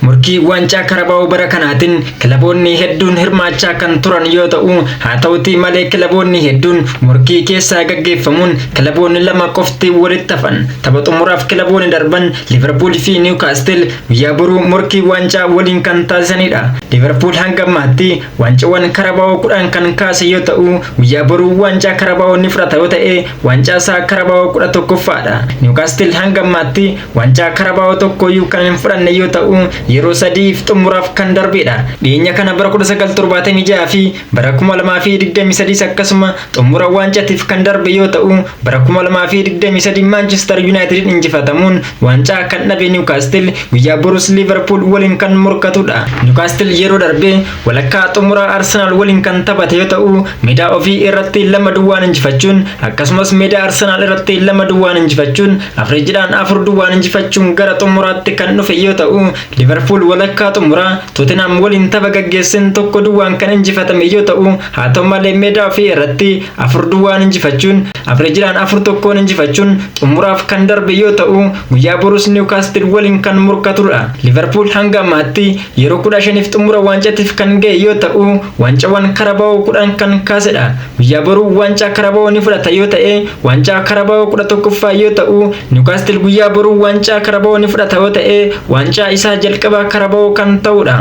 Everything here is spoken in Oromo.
Murkii waancaa Karabaa'oo bara kanaatiin kilaboonni hedduun hirmaachaa kan turan yoo ta'u, haa ta'utii malee kilaboonni hedduun murkii keessaa gaggeeffamuun kilaboonni lama qofti walitti hafan. Tapha xumuraaf kilaboonni darban Liverpool fi Newcastle guyyaa boruu murkii waancaa waliin kan taasisanidha. Liverpool hanga ammaatti waancawwan Karabaa'oo 10 kan kaase yoo ta'u, guyyaa boruu waancaa Karabaa'oo ni fudhata yoo ta'e waancaa isaa Karabaa'oo 11ffaadha. Newcastle hanga ammaatti waancaa Karabaa'oo tokkoyyuu kan hin fudhanne yoo ta'u, yeroo sadiif xumuraaf kan darbedha. Dhiyeenya kana bara 1976 fi bara 2023 akkasuma xumura waancatiif kan darbe yoo ta'u, bara 2023 Manchester United injifatamuun waancaa kan dhabe Newcastle guyyaa boruus Liverpool waliin kan morkatudha. Newcastle yeroo darbe walakkaa xumura Arsenal waliin kan taphate yoo ta'u, meedaa ofii irratti 2-2 injifachuun akkasumas meedaa Arsenal irratti 2-2 injifachuun afreejidhaan 4-2 injifachuun gara xumuraatti kan dhufe yoo ta'u, Liverpool walakkaa xumuraa Tottenham waliin tapha gaggeessin 1-2 kan injifatame yoo ta'u, haa ta'u malee meedaa ofii irratti 4-2 injifachuun afreejidhaan 4-1 injifachuun xumuraaf kan darbe yoo ta'u, guyyaa boruus Newcastle waliin kan morkatudha. Liverpool hanga ammaatti yeroo 15f xumura waancatiif kan ga'e yoo ta'u, waancawwan Karabaa'oo 10 kan kaasedha. Guyyaa boruu waancaa Karabaa'oo ni fudhata yoo ta'e, waancaa Karabaa'oo 11ffaa yoo ta'u, Newcastle guyyaa boruu waancaa Karabaa'oo ni fudhata yoo ta'e, waancaa isaa jalqaba Karabaa'oo kan ta'udha.